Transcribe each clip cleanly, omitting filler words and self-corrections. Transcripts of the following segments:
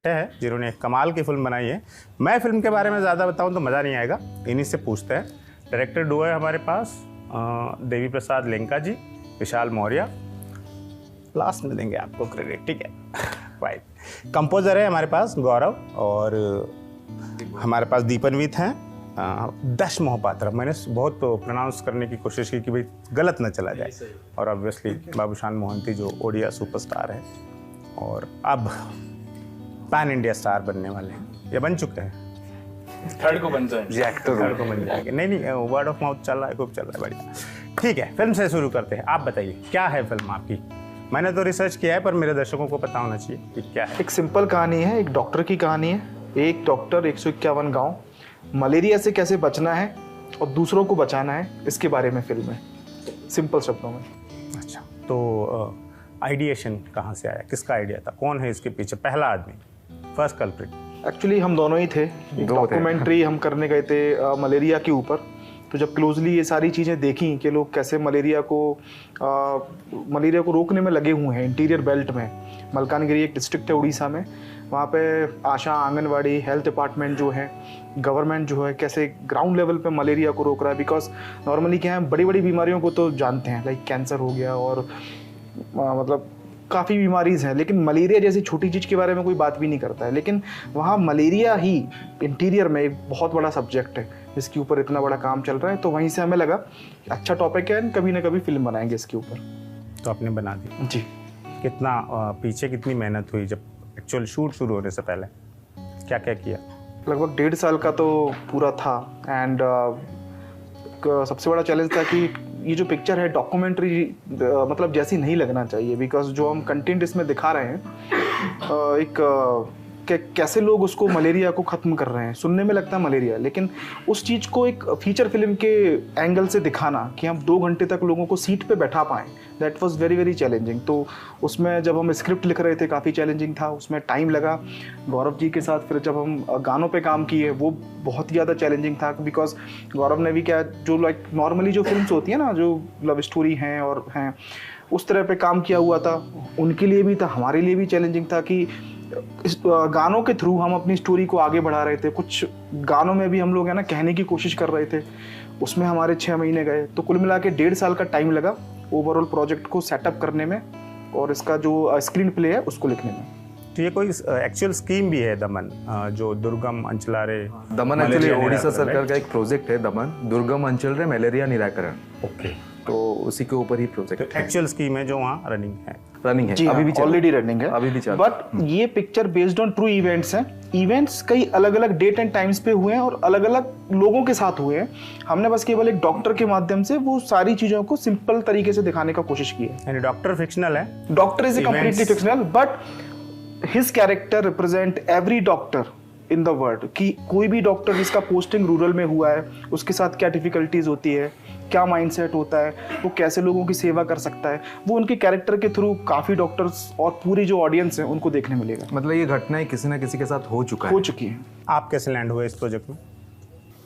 है जिन्होंने एक कमाल की फिल्म बनाई है। मैं फिल्म के बारे में ज़्यादा बताऊं तो मज़ा नहीं आएगा, इन्हीं से पूछते हैं। डायरेक्टर डुओ है हमारे पास देवी प्रसाद लेंका जी, विशाल मौर्य, लास्ट में देंगे आपको क्रेडिट, ठीक है राइट। कंपोजर है हमारे पास गौरव, और हमारे पास दीपनवीत हैं दश मोहपात्रा। मैंने बहुत प्रोनाउंस करने की कोशिश की कि भाई गलत न चला जाए, और ऑब्वियसली बाबूशान मोहंती जो ओडिया सुपरस्टार है और अब पैन इंडिया स्टार बनने वाले हैं, या बन चुके हैं, थर्ड को बन जाएंगे, थर्ड को बन जाएंगे। नहीं वर्ड ऑफ माउथ चल रहा है, खूब चल रहा है, बढ़िया। ठीक है, फिल्म से शुरू करते हैं। आप बताइए क्या है फिल्म आपकी? मैंने तो रिसर्च किया है पर मेरे दर्शकों को पता होना चाहिए कि क्या है। एक सिंपल कहानी है, एक डॉक्टर की कहानी है। एक डॉक्टर 151 गांव, मलेरिया से कैसे बचना है और दूसरों को बचाना है, इसके बारे में फिल्म है, सिंपल शब्दों में। अच्छा, तो आइडिएशन कहाँ से आया, किसका आइडिया था, कौन है इसके पीछे पहला आदमी, फर्स्ट कल्प्रिट? एक्चुअली हम दोनं ही थे। डॉक्यूमेंट्री हम करने गए थे मलेरिया के ऊपर। तो जब क्लोजली ये सारी चीज़ें देखी कि लोग कैसे मलेरिया को रोकने में लगे हुए हैं इंटीरियर बेल्ट में। मलकानगिरी एक डिस्ट्रिक्ट है उड़ीसा में, वहाँ पे आशा, आंगनवाड़ी, हेल्थ डिपार्टमेंट जो है, गवर्नमेंट जो है, कैसे ग्राउंड लेवल पे मलेरिया को रोक रहा है। बिकॉज नॉर्मली क्या है, बड़ी बड़ी बीमारियों को तो जानते हैं, लाइक कैंसर हो गया और मतलब काफ़ी बीमारीज हैं, लेकिन मलेरिया जैसी छोटी चीज़ के बारे में कोई बात भी नहीं करता है। लेकिन वहाँ मलेरिया ही इंटीरियर में एक बहुत बड़ा सब्जेक्ट है जिसके ऊपर इतना बड़ा काम चल रहा है। तो वहीं से हमें लगा अच्छा टॉपिक है, कभी ना कभी फिल्म बनाएंगे इसके ऊपर। तो आपने बना दी जी। कितना पीछे कितनी मेहनत हुई जब एक्चुअल शूट शुरू होने से पहले, क्या क्या किया? लगभग 1.5 साल का तो पूरा था। एंड सबसे बड़ा चैलेंज था कि ये जो पिक्चर है डॉक्यूमेंट्री मतलब जैसी नहीं लगना चाहिए। बिकॉज जो हम कंटेंट इसमें दिखा रहे हैं कैसे लोग उसको मलेरिया को ख़त्म कर रहे हैं। सुनने में लगता है मलेरिया, लेकिन उस चीज़ को एक फीचर फिल्म के एंगल से दिखाना कि हम 2 घंटे तक लोगों को सीट पे बैठा पाएँ, that was very very challenging. तो उसमें जब हम स्क्रिप्ट लिख रहे थे काफ़ी चैलेंजिंग था, उसमें टाइम लगा। गौरव जी के साथ फिर जब हम गानों पे काम किए वो बहुत ही ज़्यादा चैलेंजिंग था। बिकॉज गौरव ने भी क्या, जो लाइक नॉर्मली जो फिल्म्स होती हैं ना, जो लव स्टोरी हैं और हैं, उस तरह पे काम किया हुआ था। उनके लिए भी था, हमारे लिए भी चैलेंजिंग था कि इस गानों के थ्रू हम अपनी स्टोरी को आगे बढ़ा रहे थे। कुछ गानों में भी हम लोग है ना कहने की कोशिश कर रहे थे, उसमें हमारे 6 महीने गए। तो कुल मिला के 1.5 साल का टाइम लगा ओवरऑल प्रोजेक्ट को सेटअप करने में और इसका जो स्क्रीन प्ले है उसको लिखने में। तो ये कोई एक्चुअल स्कीम भी है दमन, जो दुर्गम अंचलारे? दमन एक्चुअली ओडिशा सरकार का एक प्रोजेक्ट है, दमन दुर्गम अंचल रे मलेरिया निराकरण। ओके, तो उसी के ऊपर ही प्रोजेक्ट है। एक्चुअल स्कीम है जो वहाँ रनिंग है जी, अभी भी ऑलरेडी रनिंग है, अभी भी चल। बट ये picture based on true events हैं। इवेंट्स कई अलग अलग डेट एंड टाइम्स पे हुए हैं और अलग अलग लोगों के साथ हुए हैं। हमने बस केवल एक डॉक्टर के माध्यम से वो सारी चीजों को सिंपल तरीके से दिखाने का कोशिश की है। यानी डॉक्टर फिक्शनल है, doctor is a completely fictional, but his character represent every doctor in the world. कि कोई भी डॉक्टर जिसका पोस्टिंग रूरल में हुआ है, उसके साथ क्या डिफिकल्टीज होती है, क्या माइंडसेट होता है, वो कैसे लोगों की सेवा कर सकता है, वो उनके कैरेक्टर के थ्रू काफ़ी डॉक्टर्स और पूरी जो ऑडियंस है उनको देखने मिलेगा। मतलब ये घटनाएं किसी ना किसी के साथ हो चुकी है। आप कैसे लैंड हुए इस प्रोजेक्ट में?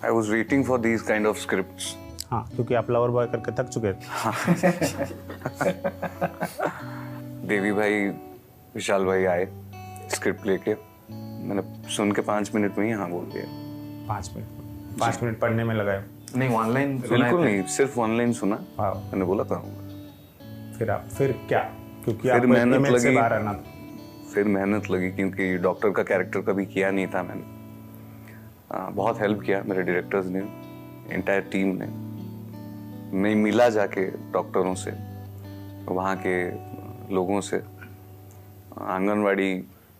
I was waiting for these kind of scripts. हाँ, क्योंकि आप लवर बॉय करके थक चुके थे। देवी भाई, विशाल भाई आए स्क्रिप्ट लेके, मैंने सुन के 5 मिनट में ही हाँ बोल दिया। 5 मिनट पढ़ने में लगाए? नहीं, ऑनलाइन बिल्कुल नहीं, सिर्फ ऑनलाइन सुना, हाँ। मैंने बोला था। फिर क्या, क्योंकि फिर मेहनत लगी, से बाहर आना। फिर मेहनत लगी क्योंकि डॉक्टर का कैरेक्टर कभी किया नहीं था मैंने। बहुत हेल्प किया मेरे डायरेक्टर्स ने, एंटायर टीम ने। मैं मिला जाके डॉक्टरों से, वहाँ के लोगों से, आंगनवाड़ी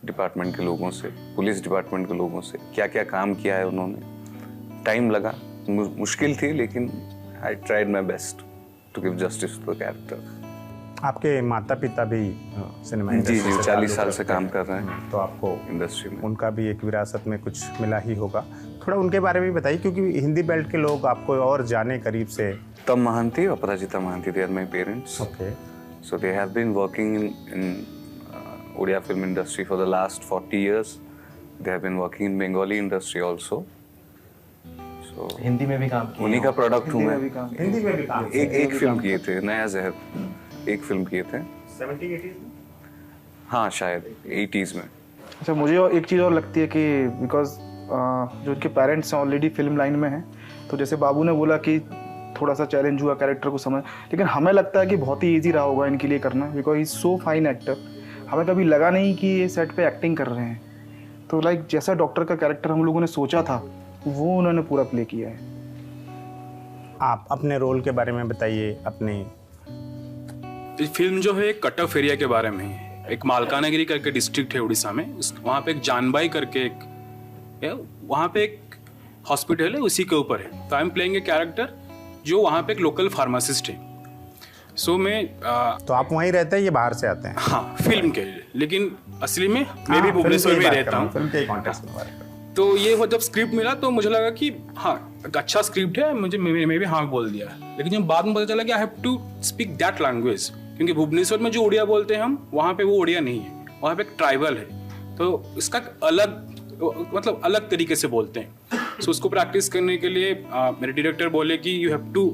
डिपार्टमेंट के लोगों से, पुलिस डिपार्टमेंट के लोगों से, क्या क्या काम किया है उन्होंने। टाइम लगा, मुश्किल थी, लेकिन I tried my best to give justice to the character. आपके माता पिता भी सिनेमा जी 40 साल से काम कर रहे हैं, तो आपको इंडस्ट्री में उनका भी एक विरासत में कुछ मिला ही होगा। थोड़ा उनके बारे में बताइए, क्योंकि हिंदी बेल्ट के लोग आपको और जाने करीब से। तम महांती, अपराजिता Mahanti, they are my parents. Okay. So they have been working in Odia film industry for the last 40 years. They have been working in Bengali industry also. So Hindi में भी काम किया। उन्हीं का प्रोडक्ट हूँ मैं। हिंदी में भी काम एक फिल्म किए थे, नया जहर, एक फिल्म किए थे 70-80s में। हाँ शायद 80s में। अच्छा, मुझे और एक चीज़ और लगती है कि बिकॉज जो उनके पेरेंट्स हैं ऑलरेडी फिल्म लाइन में हैं, तो जैसे बाबू ने बोला कि थोड़ा सा चैलेंज हुआ कैरेक्टर को समझ, लेकिन हमें लगता है कि बहुत ही ईजी रहा होगा इनके लिए करना, because he so fine actor. हमें कभी लगा नहीं कि ये सेट पे एक्टिंग कर रहे हैं। तो लाइक जैसा डॉक्टर का कैरेक्टर हम लोगों ने सोचा था वो उन्होंने पूरा प्ले किया है। आप अपने रोल के बारे में बताइए। अपने ये फिल्म जो है कट ऑफ एरिया के बारे में है। एक मालकानगिरी करके डिस्ट्रिक्ट है उड़ीसा में, वहाँ पे एक जानबाई करके एक है, वहाँ पे एक हॉस्पिटल है, उसी के ऊपर है। तो I am playing a character जो वहाँ पे एक लोकल फार्मासिस्ट है। सो मैं तो आप वहीं रहते हैं, ये बाहर से आते हैं? हाँ, फिल्म के लिए, लेकिन असली में मैं भी भुवनेश्वर में रहता हूँ। फिल्म के कॉन्टेक्स्ट में बात कर रहा हूँ। तो ये जब स्क्रिप्ट मिला तो मुझे लगा कि हाँ एक अच्छा स्क्रिप्ट है, मैं भी हाँ बोल दिया। लेकिन जब बाद में पता चला कि I have to speak that language, क्योंकि भुवनेश्वर में जो उड़िया बोलते हैं हम, वहाँ पे वो उड़िया नहीं है, वहाँ पे एक ट्राइबल है, तो इसका अलग तरीके से बोलते हैं। सो उसको प्रैक्टिस करने के लिए मेरे डायरेक्टर बोले कि you have to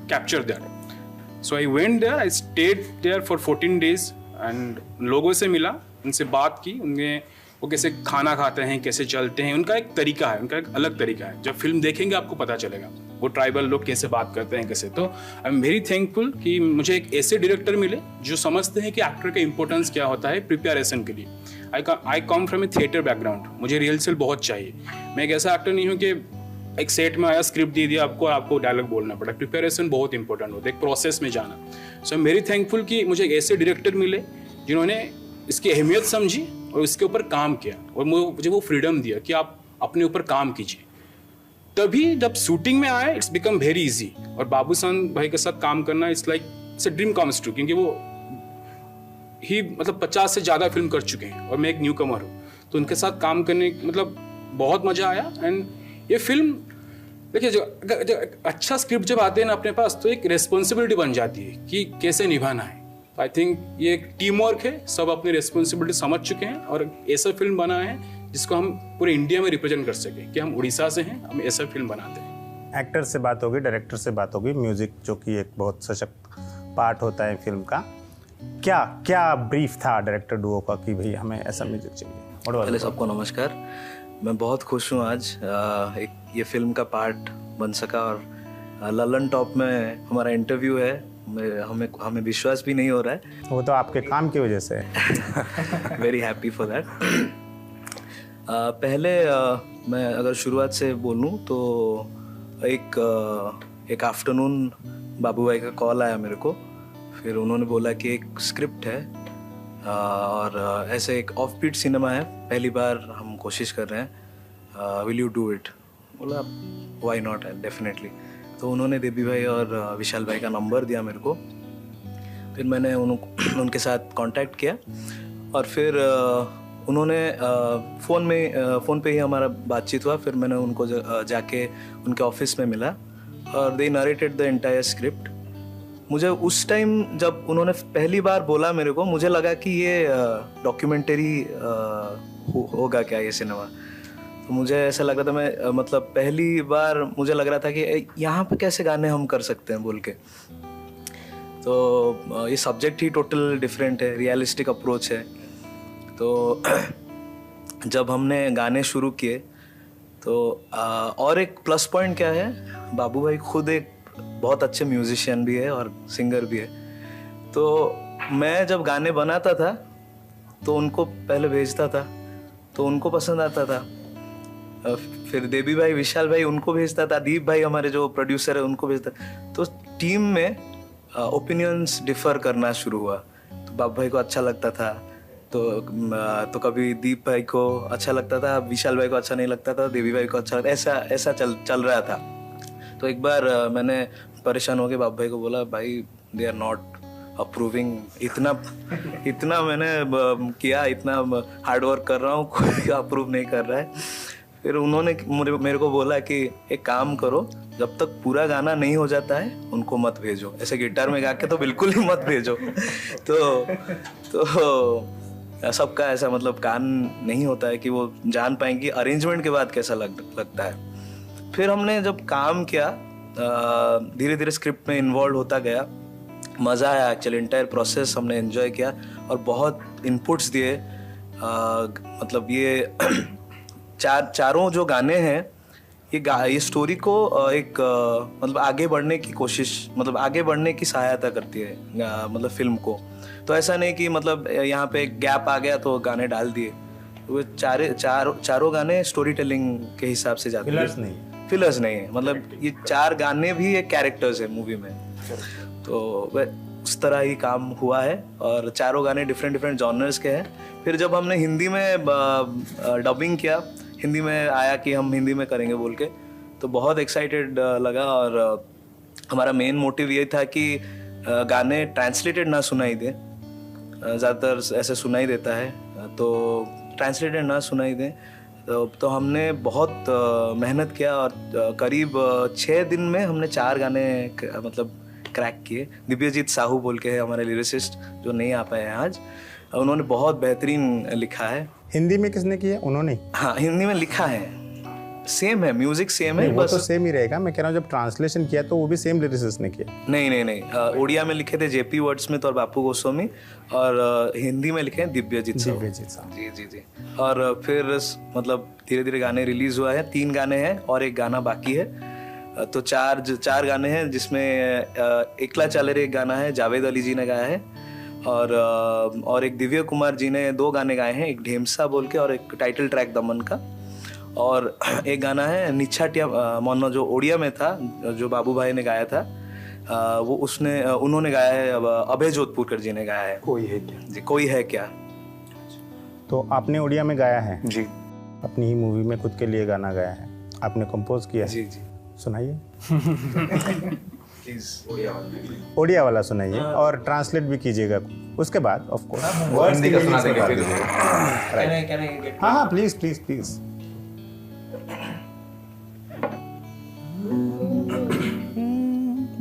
capture that. So I went there, I stayed there for 14 days and लोगों से मिला, उनसे बात की, उनके वो कैसे खाना खाते हैं, कैसे चलते हैं, उनका एक तरीका है, उनका एक अलग तरीका है। जब फिल्म देखेंगे आपको पता चलेगा वो ट्राइबल लोग कैसे बात करते हैं, कैसे। तो आई एम वेरी थैंकफुल कि मुझे एक ऐसे डायरेक्टर मिले जो समझते हैं कि एक्टर का इंपॉर्टेंस क्या होता है प्रिपरेशन के लिए। I come from a theatre background, मुझे रिहर्सल बहुत चाहिए। मैं एक ऐसा एक्टर नहीं हूँ कि एक सेट में आया, स्क्रिप्ट दे दिया आपको डायलॉग बोलना पड़ा। प्रिपरेशन बहुत इंपॉर्टेंट होता है, एक प्रोसेस में जाना। सो आई एम वेरी थैंकफुल कि मुझे एक ऐसे डायरेक्टर मिले जिन्होंने इसकी अहमियत समझी और उसके ऊपर काम किया, और मुझे वो फ्रीडम दिया कि आप अपने ऊपर काम कीजिए। तभी जब शूटिंग में आए, इट्स बिकम वेरी इजी। और बाबूसान भाई के साथ काम करना it's like it's a dream comes true, क्योंकि वो ही 50 से ज़्यादा फिल्म कर चुके हैं और मैं एक न्यू कमर हूँ। तो उनके साथ काम करने बहुत मज़ा आया। एंड ये फिल्म देखिए, जो अच्छा स्क्रिप्ट जब आते हैं ना अपने पास, तो एक रिस्पॉन्सिबिलिटी बन जाती है कि कैसे निभाना है। आई थिंक ये एक टीम वर्क है, सब अपनी रिस्पॉन्सिबिलिटी समझ चुके हैं और ऐसा फिल्म बना है जिसको हम पूरे इंडिया में रिप्रेजेंट कर सकें कि हम उड़ीसा से हैं, हम ऐसा फिल्म बनाते हैं। एक्टर से बात होगी, डायरेक्टर से बात होगी, म्यूजिक जो कि एक बहुत सशक्त पार्ट होता है फिल्म का। क्या ब्रीफ था डायरेक्टर डुओ का कि भाई हमें ऐसा म्यूजिक चाहिए? पहले सबको नमस्कार। मैं बहुत खुश हूँ आज एक ये फिल्म का पार्ट बन सका, और ललन टॉप में हमारा इंटरव्यू है। हमें विश्वास भी नहीं हो रहा है। वो तो आपके काम की वजह से है। Very happy for that. पहले मैं अगर शुरुआत से बोलूँ तो एक आफ्टरनून बाबू भाई का कॉल आया मेरे को। फिर उन्होंने बोला कि एक स्क्रिप्ट है और ऐसे एक ऑफ बीट सिनेमा है, पहली बार हम कोशिश कर रहे हैं, विल यू डू इट? बोला व्हाई नॉट, डेफिनेटली। तो उन्होंने देवी भाई और विशाल भाई का नंबर दिया मेरे को। फिर मैंने उनके साथ कांटेक्ट किया और फिर उन्होंने फ़ोन पे ही हमारा बातचीत हुआ। फिर मैंने उनको जाके उनके ऑफिस में मिला और दे नरेटेड द एंटायर स्क्रिप्ट। मुझे उस टाइम जब उन्होंने पहली बार बोला मेरे को, मुझे लगा कि ये डॉक्यूमेंट्री होगा क्या ये सिनेमा। तो मुझे ऐसा लग रहा था, मैं पहली बार मुझे लग रहा था कि यहाँ पे कैसे गाने हम कर सकते हैं बोल के। तो ये सब्जेक्ट ही टोटल डिफरेंट है, रियलिस्टिक अप्रोच है। तो जब हमने गाने शुरू किए तो और एक प्लस पॉइंट क्या है, बाबू भाई खुद एक बहुत अच्छे म्यूजिशियन भी है और सिंगर भी है। तो मैं जब गाने बनाता था तो उनको पहले भेजता था, तो उनको पसंद आता था। फिर देवी भाई, विशाल भाई उनको भेजता था, दीप भाई हमारे जो प्रोड्यूसर है उनको भेजता। तो टीम में ओपिनियंस डिफर करना शुरू हुआ। तो बाबू भाई को अच्छा लगता था तो कभी दीप भाई को अच्छा लगता था, विशाल भाई को अच्छा नहीं लगता था, देवी भाई को अच्छा लगता, ऐसा चल रहा था। तो एक बार मैंने परेशान हो के बाबू भाई को बोला, भाई दे आर नॉट अप्रूविंग, इतना मैंने किया, इतना हार्ड वर्क कर रहा हूँ, कोई अप्रूव नहीं कर रहा है। फिर उन्होंने मेरे को बोला कि एक काम करो, जब तक पूरा गाना नहीं हो जाता है उनको मत भेजो, ऐसे गिटार में गा के तो बिल्कुल ही मत भेजो। तो सबका ऐसा कान नहीं होता है कि वो जान पाएंगे अरेंजमेंट के बाद कैसा लगता है। फिर हमने जब काम किया, धीरे धीरे स्क्रिप्ट में इन्वॉल्व होता गया, मज़ा आया एक्चुअली। एंटायर प्रोसेस हमने एंजॉय किया और बहुत इनपुट्स दिए मतलब ये चारों जो गाने हैं ये स्टोरी को एक मतलब आगे बढ़ने की कोशिश, मतलब आगे बढ़ने की सहायता करती है मतलब फिल्म को। तो ऐसा नहीं कि मतलब यहाँ पे एक गैप आ गया तो गाने डाल दिए। वो चारों गाने स्टोरी टेलिंग के हिसाब से जाते हैं, फिलर्स नहीं है। मतलब ये 4 गाने भी एक कैरेक्टर्स है मूवी में, तो उस तरह ही काम हुआ है। और चारों गाने डिफरेंट जॉनर्स के हैं। फिर जब हमने हिंदी में डबिंग किया, हिंदी में आया कि हम हिंदी में करेंगे बोल के, तो बहुत एक्साइटेड लगा। और हमारा मेन मोटिव ये था कि गाने ट्रांसलेटेड ना सुनाई दे, ज़्यादातर ऐसे सुनाई देता है, तो ट्रांसलेटेड ना सुनाई दे। तो हमने बहुत मेहनत किया और करीब 6 दिन में हमने 4 गाने मतलब क्रैक किए। दिव्यजीत साहू बोल के है हमारे लिरिसिस्ट, जो नहीं आ पाए हैं आज, उन्होंने बहुत बेहतरीन लिखा है। हिंदी में किसने किया? उन्होंने? हाँ, हिंदी में लिखा है, सेम है, म्यूजिक सेम है, वो बस तो सेम ही रहेगा। मैं कह रहा हूँ जब ट्रांसलेशन किया तो वो भी सेम लिरिसिस्ट ने किया? नहीं, उड़िया में लिखे थे जेपी वर्ड्समिथ और बापू गोस्वामी, और हिंदी में लिखे हैं दिव्यजीत साहू। जी। और फिर मतलब धीरे धीरे गाने रिलीज हुआ है। 3 गाने हैं और 1 गाना बाकी है। तो 4 गाने हैं, जिसमें एकला चाले रे एक गाना है, जावेद अली जी ने गाया है, और एक दिव्य कुमार जी ने 2 गाने गाए हैं, एक ढेमसा बोल के और एक टाइटल ट्रैक दमन का, और एक गाना है निच्छाटिया मोनो जो ओडिया में था, जो बाबू भाई ने गाया था, वो उन्होंने गाया है, अभय जोधपुरकर जी ने गाया है, कोई है क्या जी, कोई है क्या। तो आपने उड़िया में गाया है? जी। अपनी ही मूवी में खुद के लिए गाना गाया है, आपने कंपोज किया है? जी। सुनाइए प्लीज ओडिया वाला सुनाइए और ट्रांसलेट भी कीजिएगा उसके बाद, ऑफ कोर्स। हिंदी का सुना देंगे फिर। हाँ, प्लीज।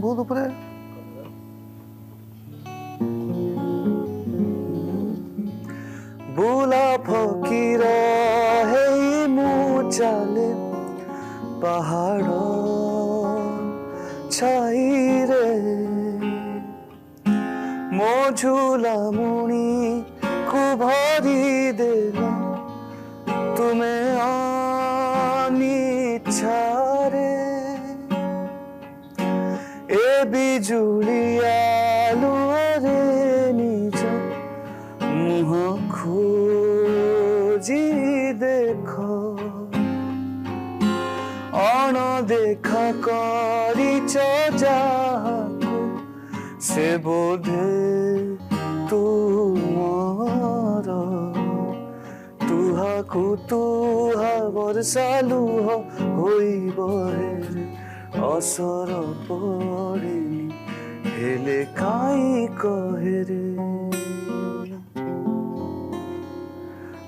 बहुत ऊपर है। बुला फकीर है मुचाले पहाड़ छाई रे मो झूला मुणी को भरी देला तुम्हें आनी छारे ए बिजुलिया लुआरे निज मुह खोजी देखो अणदेखा करिछ जाहाको से बोधे तुमर तुहाकु तुहा वर्षा लुह होइब हे असर पड़ेनी हेले काई कहे रे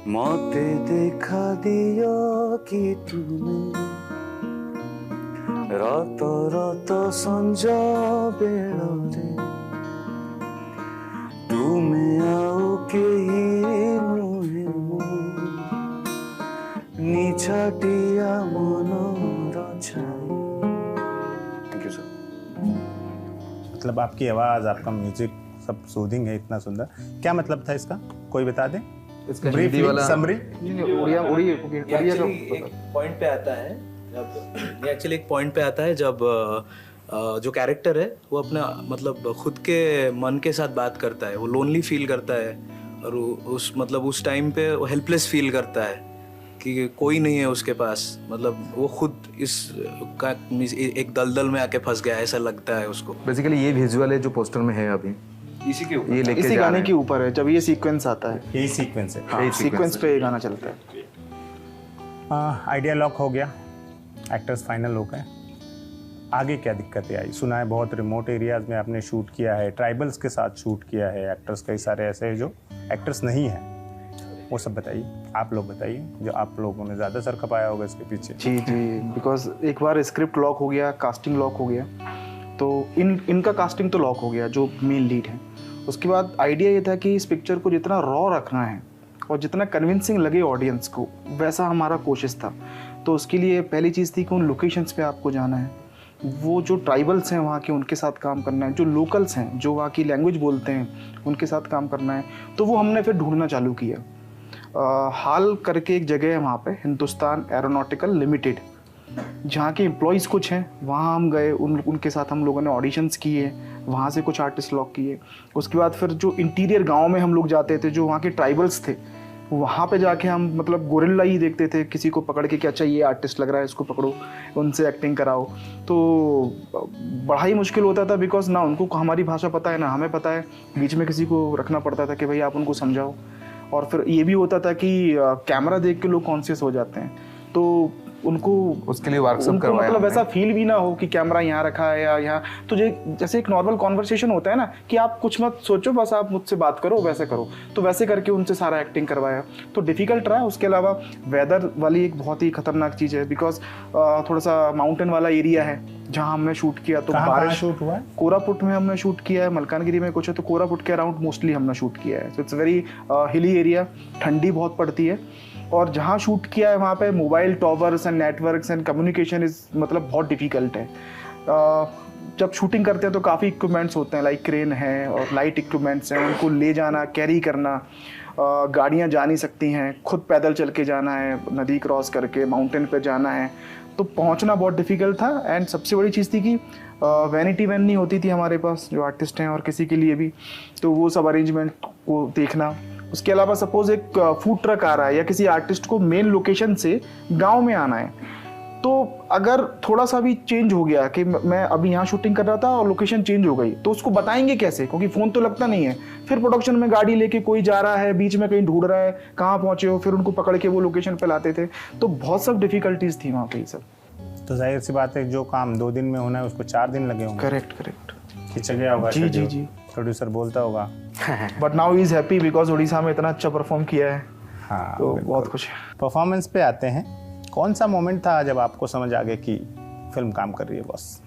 मते देखा दियो कि तुमे रत रत संज बेଳରେ तुमे आउ केही नुहे मो निछाटिया मनर छाई। Thank you sir. मतलब आपकी आवाज़, आपका म्यूजिक सब सूदिंग है, इतना सुंदर। क्या मतलब था इसका, कोई बता दे? इसका हिंदी वाला समरी। उड़िया का एक पॉइंट पे आता है जब एक्चुअली एक पॉइंट पे आता है जब जो कैरेक्टर है वो अपना मतलब खुद के मन के साथ बात करता है, वो लोनली फील करता है, और उस टाइम पे वो हेल्पलेस फील करता है कि कोई नहीं है उसके पास, मतलब वो खुद एक दलदल में आके फंस गया, ऐसा लगता है उसको। बेसिकली ये विजुअल है जो पोस्टर में है अभी, इसी के ऊपर, ये लेके इसी जा गाने रहे के ऊपर है। जब ये सीक्वेंस आता है, यही सीक्वेंस है। हाँ, सीक्वेंस पे ये गाना चलता है। आइडिया लॉक हो गया, एक्टर्स फाइनल हो गए, आगे क्या दिक्कतें आई? सुना है बहुत रिमोट एरियाज में आपने शूट किया है, ट्राइबल्स के साथ शूट किया है, एक्टर्स कई सारे ऐसे हैं जो एक्टर्स नहीं हैं, वो सब बताइए, आप लोग बताइए, जो आप लोगों ने ज़्यादा सर खपाया होगा इसके पीछे। जी, बिकॉज एक बार स्क्रिप्ट लॉक हो गया, कास्टिंग लॉक हो गया, तो इनका कास्टिंग तो लॉक हो गया जो मेन लीड है। उसके बाद आइडिया ये था कि इस पिक्चर को जितना रॉ रखना है और जितना कन्विंसिंग लगे ऑडियंस को, वैसा हमारा कोशिश था। तो उसके लिए पहली चीज़ थी कि उन लोकेशंस पे आपको जाना है, वो जो ट्राइबल्स हैं वहाँ के उनके साथ काम करना है, जो लोकल्स हैं जो वहाँ की लैंग्वेज बोलते हैं उनके साथ काम करना है। तो वो हमने फिर ढूंढना चालू किया। हाल करके एक जगह है वहाँ पे, हिंदुस्तान एरोनॉटिकल लिमिटेड, जहाँ के एम्प्लॉयज़ कुछ हैं, वहाँ हम गए, उनके साथ हम लोगों ने ऑडिशंस किए, वहाँ से कुछ आर्टिस्ट लॉक किए। उसके बाद फिर जो इंटीरियर गांव में हम लोग जाते थे, जो वहाँ के ट्राइबल्स थे, वहाँ पे जाके हम मतलब गोरिल्ला ही देखते थे, किसी को पकड़ के कि अच्छा ये आर्टिस्ट लग रहा है, इसको पकड़ो, उनसे एक्टिंग कराओ। तो बड़ा ही मुश्किल होता था, बिकॉज ना उनको हमारी भाषा पता है ना हमें पता है, बीच में किसी को रखना पड़ता था कि भाई आप उनको समझाओ। और फिर ये भी होता था कि कैमरा देख के लोग कॉन्शियस हो जाते हैं, तो उनको उसके लिए वर्कशॉप करवाया मतलब हमने। ऐसा फील भी ना हो कि कैमरा यहाँ रखा है या यहाँ, तो जैसे एक नॉर्मल कॉन्वर्सेशन होता है ना कि आप कुछ मत सोचो, बस आप मुझसे बात करो, वैसे करो, तो वैसे करके उनसे सारा एक्टिंग करवाया। तो डिफिकल्ट रहा। उसके अलावा वेदर वाली एक बहुत ही खतरनाक चीज़ है, बिकॉज थोड़ा सा माउंटेन वाला एरिया है जहाँ हमने शूट किया। तो कहाँ शूट हुआ है? कोरापुट में हमने शूट किया है, मलकानगिरी में कुछ है, तो कोरापुट के अराउंड मोस्टली हमने शूट किया है। तो इट्स वेरी हिली एरिया, ठंडी बहुत पड़ती है। और जहाँ शूट किया है वहाँ पे mobile towers and networks and communication is मतलब बहुत डिफ़िकल्ट है। जब शूटिंग करते हैं तो काफ़ी इक्विपमेंट्स होते हैं, लाइक क्रेन है और लाइट इक्विपमेंट्स हैं, उनको ले जाना, कैरी करना, गाड़ियाँ जा नहीं सकती हैं, खुद पैदल चल के जाना है, नदी क्रॉस करके माउंटेन पे जाना है, तो पहुँचना बहुत डिफ़िकल्ट था। एंड सबसे बड़ी चीज़ थी कि वैनिटी वैन नहीं होती थी हमारे पास, जो आर्टिस्ट हैं और किसी के लिए भी, तो वो सब अरेंजमेंट को देखना। उसके अलावा सपोज एक फूड ट्रक आ रहा है या किसी आर्टिस्ट को मेन लोकेशन से गांव में आना है, तो अगर थोड़ा सा भी चेंज हो गया कि मैं अभी यहाँ शूटिंग कर रहा था और लोकेशन चेंज हो गई, तो उसको बताएंगे कैसे, क्योंकि फ़ोन तो लगता नहीं है। फिर प्रोडक्शन में गाड़ी लेके कोई जा रहा है, बीच में कहीं ढूंढ रहा है, कहाँ पहुँचे हो, फिर उनको पकड़ के वो लोकेशन पे लाते थे। तो बहुत सब डिफिकल्टीज थी वहाँ पे सब। तो जाहिर सी बात है, जो काम 2 दिन में होना है उसको 4 दिन लगे होंगे। करेक्ट खिंच गया होगा। जी जी जी। प्रोड्यूसर बोलता होगा but now he is happy because Orissa में इतना अच्छा परफॉर्म किया है। हाँ, तो बहुत खुश है। परफॉर्मेंस पे आते हैं। कौन सा मोमेंट था जब आपको समझ आ गया कि फिल्म काम कर रही है बॉस,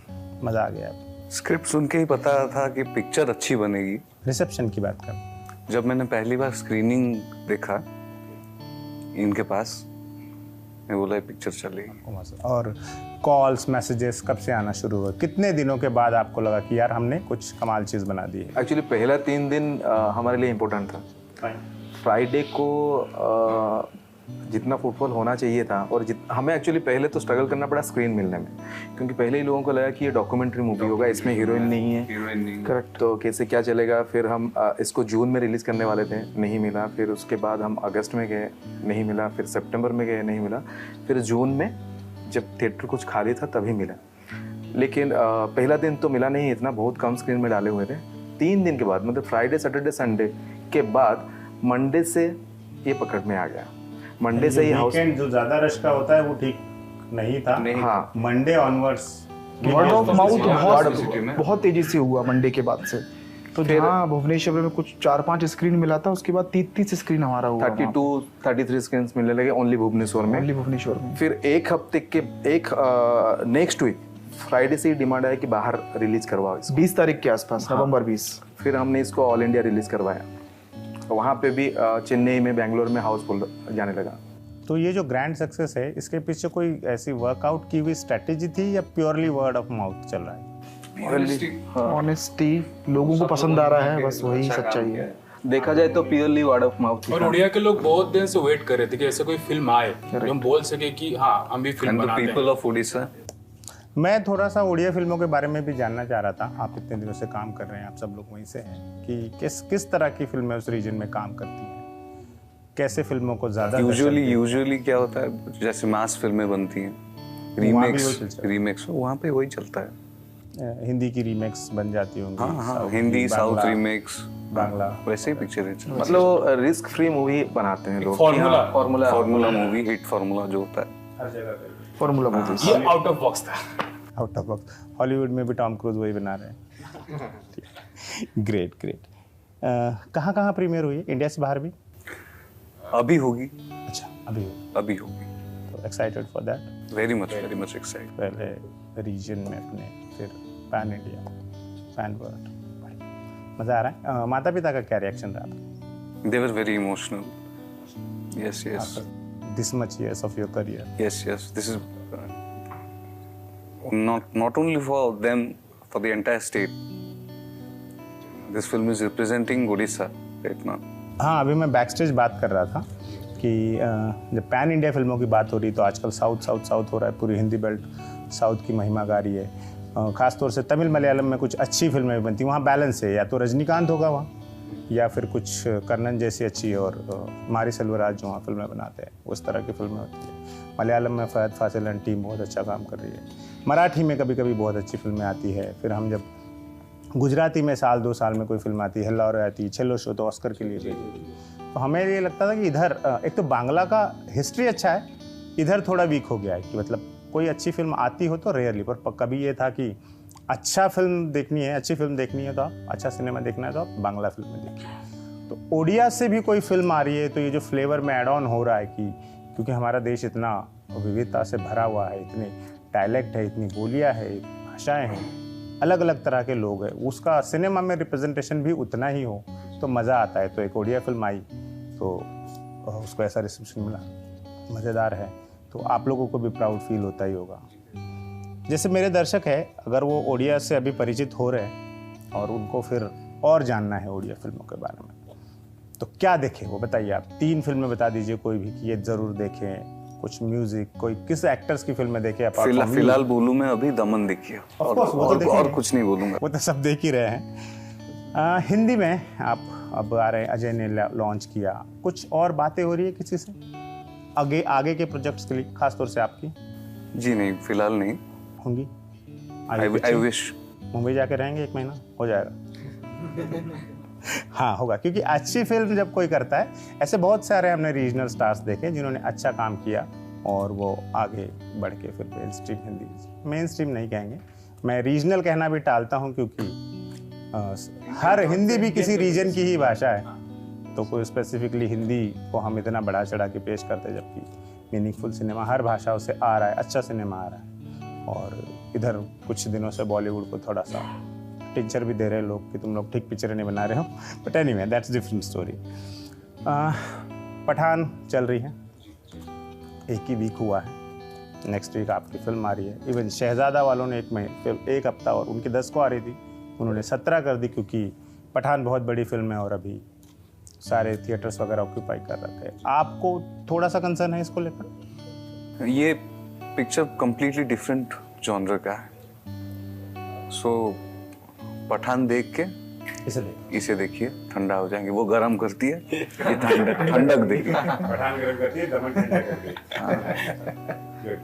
मज़ा आ गया? स्क्रिप्ट सुन के ही पता था कि पिक्चर अच्छी बनेगी। रिसेप्शन की बात कर। जब मैंने पहली बार स्क्रीनिंग देखा इनके पास, मैं बोला पिक्चर चलेगी। और कॉल्स मैसेजेस कब से आना शुरू हुआ? कितने दिनों के बाद आपको लगा कि यार हमने कुछ कमाल चीज़ बना दी है? एक्चुअली पहला 3 दिन हमारे लिए इम्पोर्टेंट था। फ्राइडे को जितना फुटफॉल होना चाहिए था, और हमें एक्चुअली पहले तो स्ट्रगल करना पड़ा स्क्रीन मिलने में, क्योंकि पहले ही लोगों को लगा कि ये डॉक्यूमेंट्री मूवी होगा, इसमें हीरोइन नहीं है। करेक्ट। तो कैसे क्या चलेगा। फिर हम इसको जून में रिलीज़ करने वाले थे, नहीं मिला। फिर उसके बाद हम अगस्त में गए, नहीं मिला। फिर सितंबर में गए, नहीं मिला। फिर जून में जब थिएटर कुछ खाली था तभी मिला। लेकिन पहला दिन तो मिला नहीं इतना, बहुत कम स्क्रीन में डाले हुए थे। 3 दिन के बाद, मतलब फ्राइडे सैटरडे संडे के बाद, मंडे से ये पकड़ में आ गया। मंडे से ही हाउस जो ज़्यादा रश का होता है वो ठीक नहीं था। हाँ, Monday onwards word of mouth बहुत तेजी से हुआ मंडे के बाद से। तो जहाँ भुवनेश्वर में कुछ 4-5 स्क्रीन मिला था, उसके बाद 30 स्क्रीन हमारा हुआ। 32-33 स्क्रीन मिलने लगे ओनली भुवनेश्वर में। फिर एक हफ्ते के नेक्स्ट वीक फ्राइडे से ही डिमांड आया कि बाहर रिलीज करवाओ इसको, 20 तारीख के आसपास, नवंबर 20। फिर हमने इसको ऑल इंडिया रिलीज करवाया। वहाँ पे भी चेन्नई में, बेंगलोर में हाउसफुल जाने लगा। तो ये जो ग्रैंड सक्सेस है, इसके पीछे कोई ऐसी वर्कआउट की हुई स्ट्रेटेजी थी या प्योरली वर्ड ऑफ माउथ चल रहा है? ऑनेस्टी, लोगों को पसंद आ रहा है, बस वही सच्चाई है। देखा जाए तो प्योरली वर्ड ऑफ माउथ। और उड़िया के लोग बहुत दिन से वेट कर रहे थे कि ऐसे कोई फिल्म आए जो हम बोल सके कि हाँ हम भी फिल्म बनाते हैं। People of Orissa. मैं थोड़ा सा उड़िया फिल्मों के बारे में भी जानना चाह रहा था। आप इतने दिनों से काम कर रहे हैं, आप सब लोग वहीं से हैं, कि किस तरह की फिल्में उस रीजन में काम करती हैं, कैसे फिल्मों को ज़्यादा यूजुअली क्या होता है, जैसे मास फिल्में बनती हैं, रीमेक्स वहाँ पे वही चलता है। हिंदी की रीमेक्स बन जाती होंगी। हाँ, हिंदी, साउथ रीमेक्स, बांग्ला, वैसे ही पिक्चर है। मतलब रिस्क फ्री मूवी बनाते हैं लोग। फॉर्मूला मूवी, हिट फॉर्मूला जो होता है हर जगह पे। फॉर्मूला मूवी ये आउट ऑफ बॉक्स था। Out of box. हॉलीवुड में भी टॉम क्रूज वही बना रहे हैं। ग्रेट। कहाँ प्रीमियर हुई है? इंडिया से बाहर भी? अभी होगी। अच्छा, अभी होगी। तो excited for that? Very much excited. पहले रीजन में अपने, फिर पैन इंडिया, पैन वर्ल्ड। मज़ा आ रहा है। माता पिता का क्या रिएक्शन रहा आपका? They were very emotional. Yes. This much years of your career. Yes. This is not only for them, for the entire state. This film is representing Odisha right now. हाँ, अभी मैं बैकस्टेज बात कर रहा था कि जब पैन इंडिया फिल्मों की बात हो रही तो आजकल साउथ हो रहा है, पूरी हिंदी बेल्ट साउथ की महिमा गा रही है। ख़ासतौर से तमिल मलयालम में कुछ अच्छी फिल्में बनती हैं, वहाँ बैलेंस है, या तो रजनीकांत होगा वहाँ, या फिर कुछ कर्णन जैसी अच्छी और मारी सेल्वराज जो वहाँ फिल्में बनाते हैं, उस तरह की फिल्में होती है। मलयालम में फहद फासिल एंड टीम बहुत अच्छा काम कर रही है। मराठी में कभी कभी बहुत अच्छी फिल्में आती है। फिर हम जब गुजराती में साल 2 साल में कोई फिल्म आती है, हेल्ला और आती है, छेलो शो तो ऑस्कर के लिए भेजी। तो हमें ये लगता था कि इधर एक तो बांग्ला का हिस्ट्री अच्छा है, इधर थोड़ा वीक हो गया है कि मतलब कोई अच्छी फिल्म आती हो तो रेयरली, पर कभी ये था कि अच्छा फिल्म देखनी है, अच्छी फिल्म देखनी है तो आप, अच्छा सिनेमा देखना है तो आप बांग्ला फिल्म में देखिए। तो ओडिया से भी कोई फिल्म आ रही है तो ये जो फ्लेवर में ऐड ऑन हो रहा है कि क्योंकि हमारा देश इतना विविधता से भरा हुआ है, इतने डायलेक्ट है, इतनी बोलियाँ है, भाषाएँ हैं, अलग अलग तरह के लोग हैं, उसका सिनेमा में रिप्रेजेंटेशन भी उतना ही हो तो मज़ा आता है। तो एक ओडिया फिल्म आई तो उसको ऐसा रिसेप्शन मिला, मज़ेदार है, तो आप लोगों को भी प्राउड फील होता ही होगा। जैसे मेरे दर्शक है, अगर वो ओडिया से अभी परिचित हो रहे हैं और उनको फिर और जानना है ओडिया फिल्मों के बारे में, तो क्या देखें वो बताइए। आप 3 फिल्में बता दीजिए कोई भी कि ये ज़रूर देखें, कुछ म्यूजिक, कोई किस एक्टर्स की फिल्में देखें। फिलहाल बोलूँ मैं अभी दमन देखिए, और कुछ नहीं बोलूँगा, वो तो सब देख ही रहे हैं। हिंदी में आप अब आ रहे हैं, अजय ने लॉन्च किया, कुछ और बातें हो रही है किसी से आगे के प्रोजेक्ट्स के लिए, खासतौर से आपकी? जी नहीं, फिलहाल नहीं होंगी। I wish. मुंबई जाके रहेंगे 1 महीना, हो जाएगा। हाँ होगा, क्योंकि अच्छी फिल्म जब कोई करता है, ऐसे बहुत सारे हमने रीजनल स्टार्स देखे जिन्होंने अच्छा काम किया और वो आगे बढ़ के फिर main stream Hindi, main stream नहीं कहेंगे, मैं रीजनल कहना भी टालता हूँ क्योंकि हर हिंदी भी किसी रीजन की ही भाषा है, तो कोई स्पेसिफिकली हिंदी को हम इतना बढ़ा चढ़ा के पेश करते, जबकि मीनिंगफुल सिनेमा हर भाषाओं से आ रहा है, अच्छा सिनेमा आ रहा है। और इधर कुछ दिनों से बॉलीवुड को थोड़ा सा टिंचर भी दे रहे हैं लोग कि तुम लोग ठीक पिक्चरें नहीं बना रहे हो, but anyway that's different story. Pathaan चल रही है, 1 ही वीक हुआ है, नेक्स्ट वीक आपकी फिल्म आ रही है। इवन शहजादा वालों ने 1 हफ्ता और उनकी 10 को आ रही थी, उन्होंने 17 कर दी क्योंकि पठान बहुत बड़ी फिल्म है और अभी सारे थिएटर्स वगैरह ऑक्यूपाई कर रखे हैं। आपको थोड़ा सा कंसर्न है इसको लेकर? ये पिक्चर कम्प्लीटली डिफरेंट जॉनर का है, सो पठान देख के इसे देखिए, ठंडा हो जाएंगे। वो गर्म करती है, ये ठंडक देगी। पठान गर्म करती है, दमन ठंडा करती है।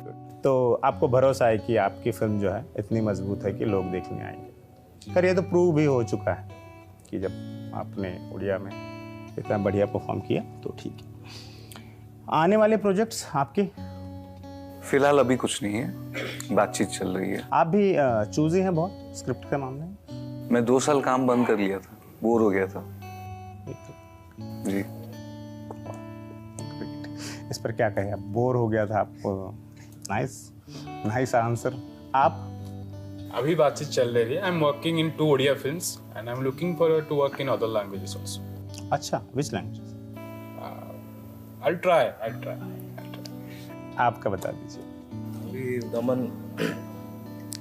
तो आपको भरोसा है कि आपकी फिल्म जो है इतनी मजबूत है कि लोग देखने आएंगे। खैर ये तो प्रूव भी हो चुका है कि जब आपने उड़िया में इतना बढ़िया परफॉर्म किया तो ठीक है। आने वाले प्रोजेक्ट्स आपके? फिलहाल अभी कुछ नहीं है, बातचीत चल रही है। आप भी चूजी हैं बहुत स्क्रिप्ट के मामले में? मैं 2 साल काम बंद कर लिया था, बोर हो गया था जी। इस पर क्या कहें, आप बोर हो गया था आपको? Nice answer. आप? अभी बातचीत चल रही है। I am working in 2 Odia films and I am looking forward to work in other languages also. अच्छा, विच लैंग्वेज? I'll try. आपका बता दीजिए। अभी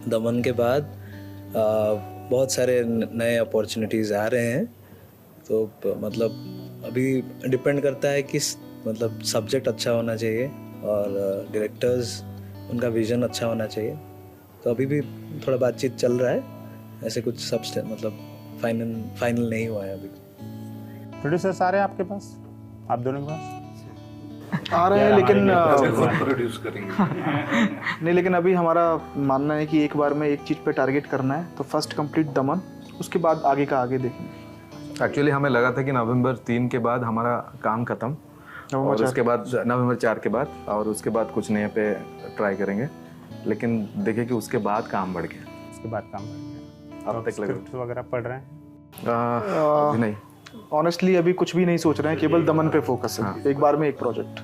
दमन के बाद बहुत सारे नए अपॉर्चुनिटीज़ आ रहे हैं, तो मतलब अभी डिपेंड करता है कि मतलब सब्जेक्ट अच्छा होना चाहिए और डायरेक्टर्स उनका विजन अच्छा होना चाहिए। तो अभी भी थोड़ा बातचीत चल रहा है, ऐसे कुछ मतलब फाइनल नहीं हुआ है अभी। प्रोड्यूसर्स आ रहे हैं आपके पास, आप दोनों के पास? आ रहे हैं, लेकिन प्रोड्यूस करेंगे। नहीं, लेकिन अभी हमारा मानना है कि एक बार में एक चीज़ पे टारगेट करना है, तो फर्स्ट कंप्लीट दमन, उसके बाद आगे का आगे देखेंगे। एक्चुअली हमें लगा था कि नवंबर 3 के बाद हमारा काम खत्म, और उसके बाद नवंबर 4 के बाद, और उसके बाद कुछ नए पे ट्राई करेंगे, लेकिन देखे कि उसके बाद काम बढ़ गया। उसके बाद काम बढ़ गया। अब तक स्क्रिप्ट वगैरह पढ़ रहे हैं? अभी नहीं, ऑनेस्टली अभी कुछ भी नहीं सोच रहे हैं, केवल दमन पे फोकस है। एक बार में एक प्रोजेक्ट।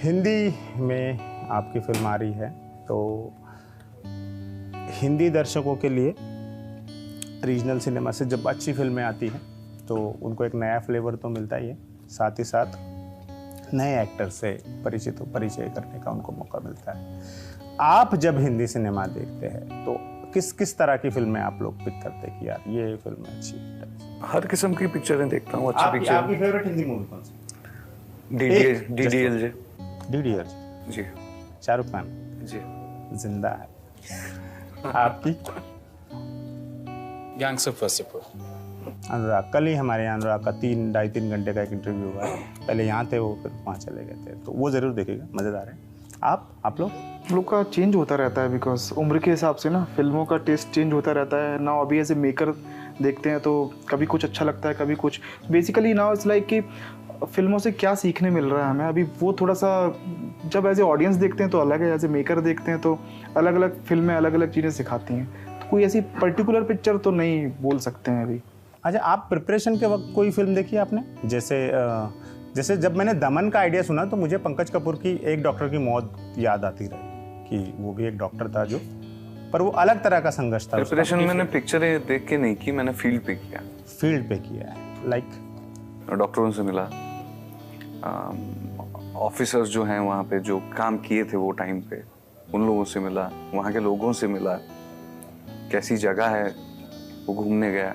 हिंदी में आपकी फिल्म आ रही है, तो हिंदी दर्शकों के लिए रीजनल सिनेमा से जब अच्छी फिल्में आती हैं तो उनको एक नया फ्लेवर तो मिलता ही है, साथ ही साथ नए एक्टर से परिचय करने का उनको मौका मिलता है। आप जब हिंदी सिनेमा देखते हैं तो किस तरह की फिल्में आप लोग पिक करते हैं कि यार ये फिल्म अच्छी है? हर किस्म की पिक्चरें देखता हूँ, अच्छी पिक्चर। आपकी फेवरेट हिंदी मूवी कौन सी? DDLJ DDLJ, जी शाहरुख खान जी। जिंदा है। आपकी? Gangs of Wasseypur. अनुराग, कल ही हमारे यहाँ अनुराग का 3-2.5-3 घंटे का एक इंटरव्यू हुआ है। पहले यहाँ थे वो, फिर वहाँ चले गए थे, तो वो ज़रूर देखिएगा, मज़ेदार है। आप लोग? हम लोग का चेंज होता रहता है बिकॉज उम्र के हिसाब से ना फिल्मों का टेस्ट चेंज होता रहता है ना। अभी एज ए मेकर देखते हैं तो कभी कुछ अच्छा लगता है, कभी कुछ। बेसिकली नाउ इट्स लाइक कि फिल्मों से क्या सीखने मिल रहा है हमें, अभी वो थोड़ा सा जब एज ए ऑडियंस देखते हैं तो अलग है, एज ए मेकर देखते हैं तो अलग अलग फिल्में अलग अलग चीज़ें सिखाती हैं। तो कोई ऐसी पर्टिकुलर पिक्चर तो नहीं बोल सकते हैं अभी। अच्छा, आप प्रिपरेशन के वक्त कोई फिल्म देखी है आपने? जैसे जब मैंने दमन का आइडिया सुना तो मुझे पंकज कपूर की एक डॉक्टर की मौत याद आती रही कि वो भी एक डॉक्टर था जो, पर वो अलग तरह का संघर्ष था। प्रिपरेशन मैंने पिक्चरें देख के नहीं की, मैंने फील्ड पे किया। फील्ड पे किया है, लाइक डॉक्टरों से मिला, ऑफिसर्स जो हैं वहाँ पे जो काम किए थे वो टाइम पे, उन लोगों से मिला, वहाँ के लोगों से मिला, कैसी जगह है वो घूमने गया।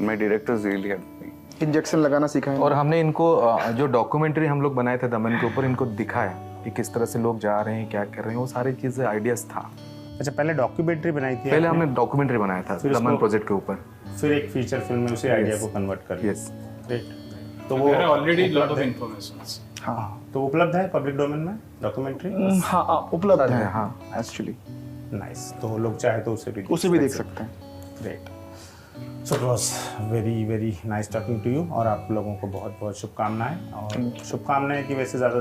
मैं directors really help me, injection लगाना सीखा है। और हमने इनको जो डॉक्यूमेंट्री हम लोग बनाए थे दमन के ऊपर, इनको दिखाया कि किस तरह से लोग जा रहे हैं, क्या कर रहे हैं, वो सारी चीज़ें आइडियाज था। अच्छा, पहले डॉक्यूमेंट्री बनाई थी पहले आपने? हमने डॉक्यूमेंट्री बनाया था फिर दमन उसको- प्रोजेक्ट के ऊपर। फिर एक फीचर फिल्म में उसी आइडिया को कन्वर्ट कर दिया। Yes, great. तो वो ऑलरेडी लॉट ऑफ उपलब्ध है? इन्फॉर्मेशंस। हाँ तो उपलब्ध है पब्लिक डोमेन में डॉक्यूमेंट्री? हाँ उपलब्ध है हाँ एक्चुअली, नाइस, तो लोग चाहे तो उसे भी देख सकते हैं। Great. So it was very very nice talking to you, और आप लोगों को बहुत बहुत शुभकामनाएं, और शुभकामनाएं की वैसे ज़्यादा